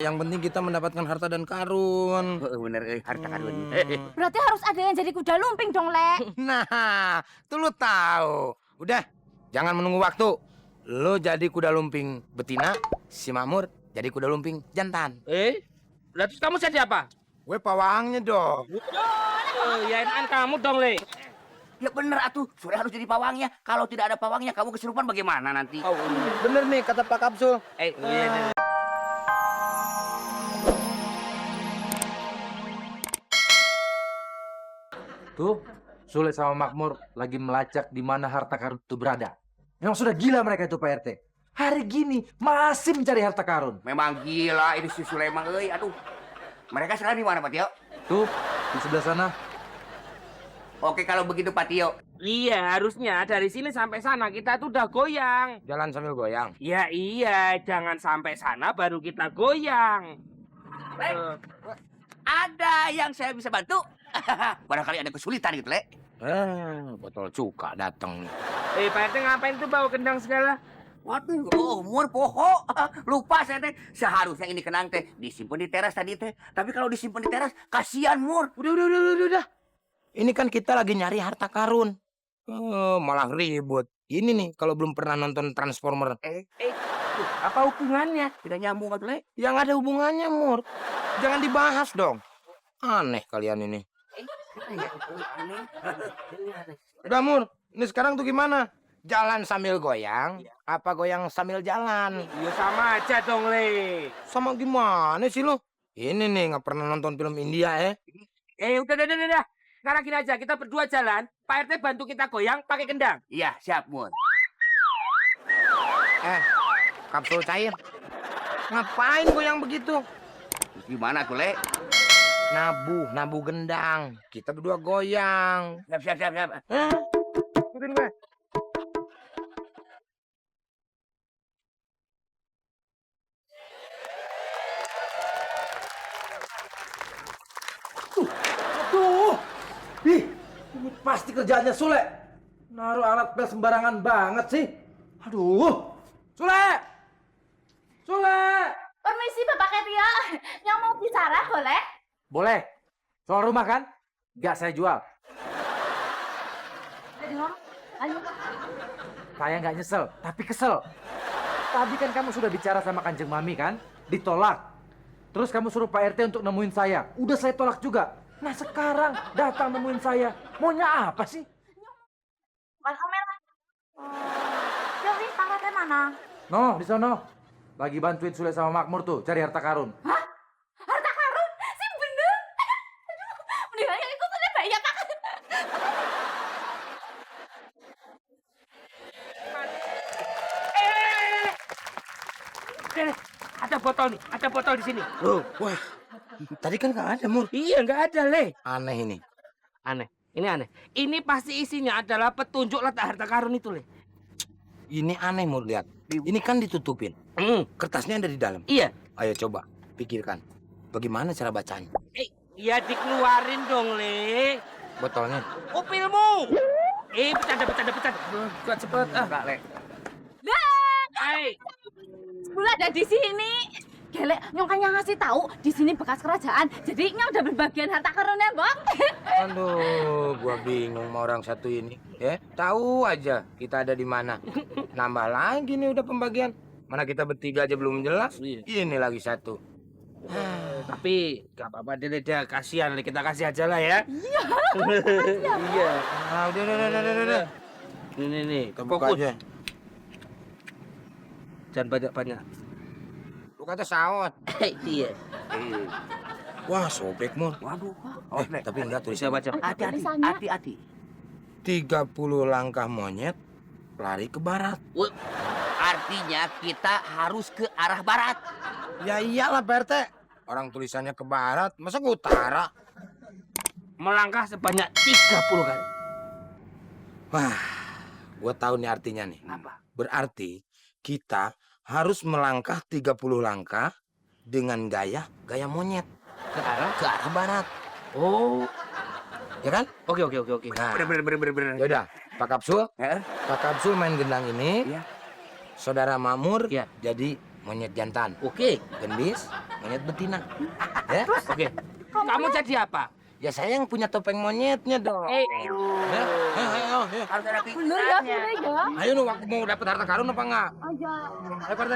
Yang penting kita mendapatkan harta dan karun. Bener, harta karun. Berarti harus ada yang jadi kuda lumping dong, Le. Nah, tuh lu tahu. Udah, jangan menunggu waktu. Lu jadi kuda lumping betina, si Makmur jadi kuda lumping jantan. Lah terus kamu jadi apa? Gue pawangnya dong. Ya enakan kamu dong, Le. Ya bener atuh, Sule harus jadi pawangnya. Kalau tidak ada pawangnya, kamu kesurupan bagaimana nanti? Oh, bener nih kata Pak Kapsul. Iya. Tuh, Sule sama Makmur lagi melacak di mana harta karun itu berada. Memang sudah gila mereka itu Pak RT. Hari gini masih mencari harta karun. Memang gila ini si Sulaiman, aduh. Mereka sekarang di mana, Pak Tio? Tuh, di sebelah sana. Oke, kalau begitu Pak Tio. Iya, harusnya dari sini sampai sana kita tuh udah goyang. Jalan sambil goyang. Ya iya, jangan sampai sana baru kita goyang. Ada yang saya bisa bantu? Barangkali ada kesulitan gitu, Le. Botol cuka datang nih. Pak RT ngapain tuh bawa kendang segala? Waduh, umur poho. Lupa saya teh. Seharusnya ini kenang teh disimpan di teras tadi teh. Tapi kalau disimpan di teras, kasihan Mur. Udah. Ini kan kita lagi nyari harta karun. Malah ribut. Ini nih kalau belum pernah nonton Transformer. Apa hubungannya? Tidak nyambung kan, Le? Yang ada hubungannya, Mur. Jangan dibahas dong. Aneh kalian ini. Udah, Mur. Ini sekarang tuh gimana? Jalan sambil goyang, apa goyang sambil jalan? Ya sama aja dong, Le. Sama gimana sih lo? Ini nih nggak pernah nonton film India Udah. Sekarang gini aja, kita berdua jalan. Pak RT bantu kita goyang pakai kendang. Iya, siap, Mur. Kapsul cair. Ngapain goyang begitu? Gimana tuh, Le? Nabu gendang. Kita berdua goyang. Siap. Ikutin gue. Aduh, ih, ini pasti kerjaannya Sule. Naruh alat pel sembarangan banget sih. Aduh, Sule! Permisi Bapak Ketio, yang mau bicara boleh? Boleh. Soal rumah kan? Nggak saya jual. Jadi ngomong, ayo. Saya nggak nyesel, tapi kesel. Tadi kan kamu sudah bicara sama Kanjeng Mami kan? Ditolak. Terus kamu suruh Pak RT untuk nemuin saya. Udah saya tolak juga. Nah sekarang datang nemuin saya. Maunya apa sih? Bukan omel. Jadi tangannya mana? No, di sono. Lagi bantuin Sule sama Makmur tuh cari harta karun. Hah? Harta karun? Sih bener? Aduh, mendingan yang ikut aja Mbak ya Pak. Ada botol di sini. Wah, tadi kan nggak ada, Mur. Iya, nggak ada, Le. Aneh ini. Ini aneh. Ini pasti isinya adalah petunjuk letak harta karun itu, Le. Ini aneh, Mur, lihat. Ini kan ditutupin. Kertasnya ada di dalam. Iya. Ayo coba, pikirkan. Bagaimana cara bacanya? Ya dikeluarin dong, Le. Botolnya. Upilmu. Bercanda. Buat cepet. Enggak, Le. Hai. Bula ada di sini. Gelek, nyong kan yang ngasih tahu di sini bekas kerajaan. Jadi nyong udah berbagian harta karunnya, Bang. Aduh, gua bingung sama orang satu ini. Ya, tahu aja kita ada di mana. Nambah lagi nih udah pembagian. Mana kita bertiga aja belum jelas. Ini lagi satu. Tapi gak apa-apa deh, kasihan, Le. Kita kasih aja lah ya. Iya. Udah. Nih, Kita buka fokus. aja. Jangan banyak-banyak. Lu kata saut. Iya. Wah, sobek, Mur. Waduh. Tapi enggak Bisa tulisan. baca. Hati-hati. 30 langkah monyet lari ke barat. Artinya kita harus ke arah barat. Ya iyalah, Pak RT. Orang tulisannya ke barat, masa ke utara? Melangkah sebanyak 30 kali. Wah, gua tahu nih artinya nih. Apa? Berarti kita harus melangkah 30 langkah dengan gaya monyet Ke arah? ke arah barat. Oh. Ya kan? Oke. Nah, Bener. yaudah, Pak Kapsul, Eh? Pak Kapsul main gendang ini. Iya. Saudara Makmur Iya. jadi monyet jantan. Oke. Gendis, monyet betina. Ya? Oke. Kamu jadi apa? Ya saya yang punya topeng monyetnya dong. Eh, Ya? Ayo. Harus ada Bener ya, pikirannya. bener ya. Ayo nih, waktu mau dapat harta karun apa enggak? Aja. Ayo, Pak RT.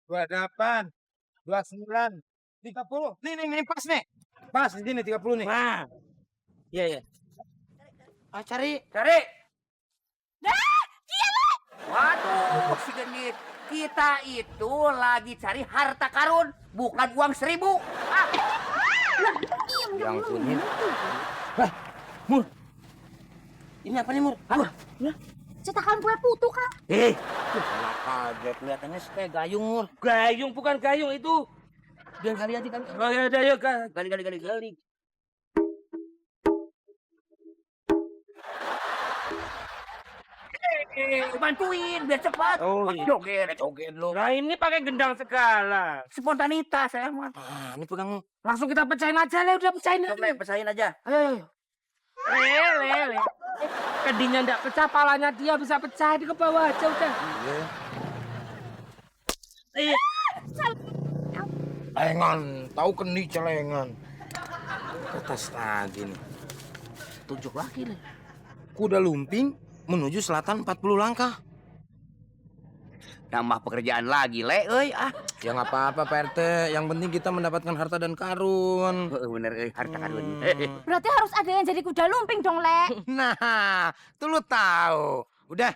Dua delapan, 29, 30. Nih, pas nih. Pas di sini 30 nih. Nah. Iya, iya. Ah, cari. Waduh, si Gendit. Kita itu lagi cari harta karun, bukan uang 1000. Ah, Yang punya. Hah, Mur. Ini apa nih, Mur? Cetakan kue putu, Kang. Malah kaget kelihatannya kayak gayung, Mur. Gayung bukan gayung itu. Biar kali aja kan. Oh ya udah yuk. gali. Bantuin biar cepat. Oh, iya. Joget lo. Nah ini pakai gendang segala. Spontanitas saya mah. Ah, ini pegang. Langsung kita pecahin aja lah, udah pecahin aja. Coba pesain aja. Ayo. Le. Kedinya ndak pecah, palanya dia bisa pecah di ke bawah aja udah. Iya. Celengan, tahu kendi celengan. Kertas lagi nih. Tunjuk lagi nih. Kuda lumping menuju selatan 40 langkah. Nambah pekerjaan lagi, Le, euy. Ah, Ya nggak apa-apa, Pak RT. Yang penting kita mendapatkan harta dan karun. bener euy, harta karun. Berarti harus ada yang jadi kuda lumping dong, Le. Nah, tuh lu tahu. Udah,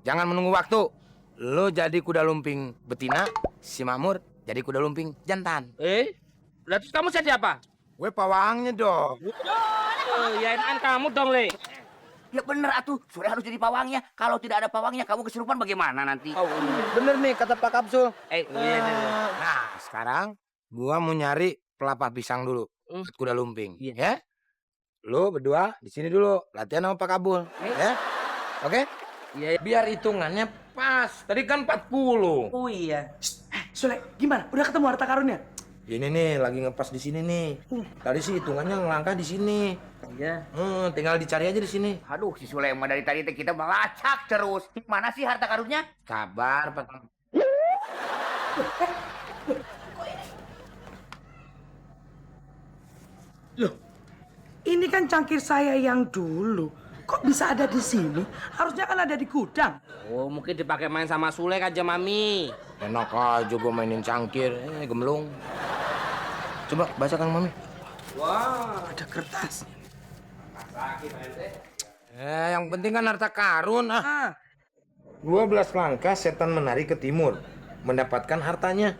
jangan menunggu waktu. Lu jadi kuda lumping betina, si Makmur jadi kuda lumping jantan. Lah terus kamu jadi apa? Gue pawangnya dong. Ya enakan kamu dong, Le. Ya bener atuh, sore harus jadi pawangnya. Kalau tidak ada pawangnya, kamu kesurupan bagaimana nanti? Bener nih kata Pak Kapsul. Iya. Nah, sekarang gua mau nyari pelapa pisang dulu buat kuda lumping, Iya. ya? Lu berdua di sini dulu, latihan sama Pak Kabul, ya? Oke? Iya. Biar hitungannya pas. Tadi kan 40. Oh iya. Sule, gimana? Udah ketemu harta karunnya? Ini nih lagi ngepas di sini nih. Tadi sih hitungannya ngelangkah di sini. Iya. Tinggal dicari aja di sini. Aduh, si Sulaiman dari tadi teh kita melacak terus. Mana sih harta karunnya? Kabar, Pak. Loh, ini kan cangkir saya yang dulu. Kok bisa ada di sini? Harusnya kan ada di gudang. Oh, mungkin dipakai main sama Sule kan, Mami. Enak aja gua mainin cangkir, gemblung. Coba bacakan Mami. Ada kertas. Yang penting kan harta karun. Ah, 12 langkah setan menari ke timur, mendapatkan hartanya.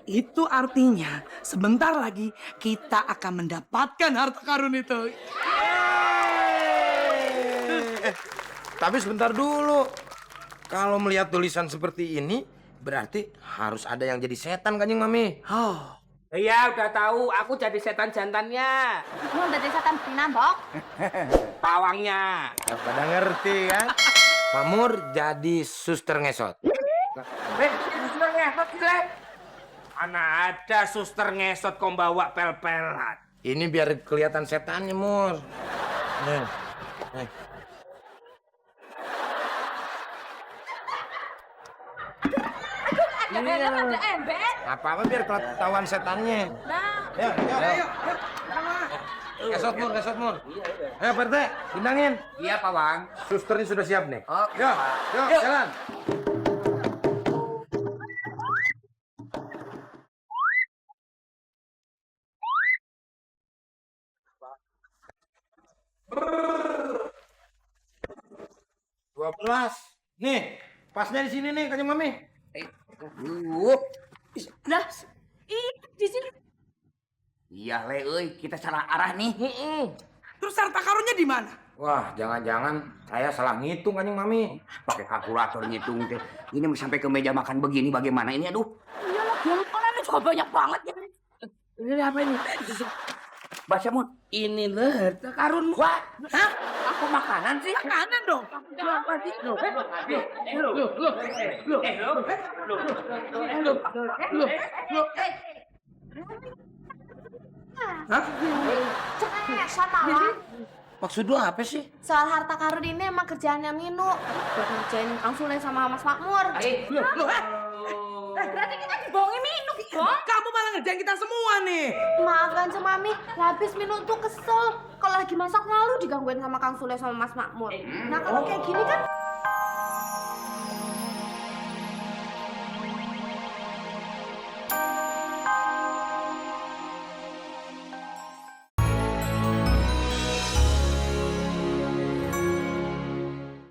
itu artinya sebentar lagi kita akan mendapatkan harta karun itu. Tapi sebentar dulu. Kalau melihat tulisan seperti ini, berarti harus ada yang jadi setan, Kanjeng Mami. Oh, Iya, udah tahu. Aku jadi setan jantannya. Mau jadi setan betina, Mbok. Pawangnya. Ya, pada ngerti kan? Makmur jadi suster ngesot. Suster ngesot, Sule. Mana ada suster ngesot kau bawa pel-pelan. Ini biar kelihatan setannya, Mur. Nih. Ada helm, ada ember. Apa-apa biar ketahuan setannya. Nah, Ayo. Ngesot, Mur. Ayo, Pak RT, bintangin. Iya, pawang. Susternya sudah siap nih. Oke. Yuk, jalan. Dua belas. Nih, pasnya di sini nih, Kanjeng Mami. lah. Ih, di sini. Iya, Le, euy, kita salah arah nih. terus harta karunnya di mana? Wah, jangan-jangan saya salah ngitung, Kanjeng Mami. Pakai kalkulator ngitung teh. Ini sampai ke meja makan begini bagaimana ini? Aduh. Iya lagi yang makanannya juga banyak banget ya. Ini apa ini? Baca, Mun. Ini loh harta karunmu. Wah, Aku Kok makanan sih? Makanan dong. Saya malah Maksud lu apa sih? soal harta karun ini emang kerjaannya Minu buat ngerjain Kang Sule sama Mas Makmur. Berarti kita dibohongi Minu, Bong. Kamu malah ngerjain kita semua nih. Maaf kan Mami, habis Minu tuh kesel kalau lagi masak lalu digangguin sama Kang Sule sama Mas Makmur. Nah kalau kayak gini kan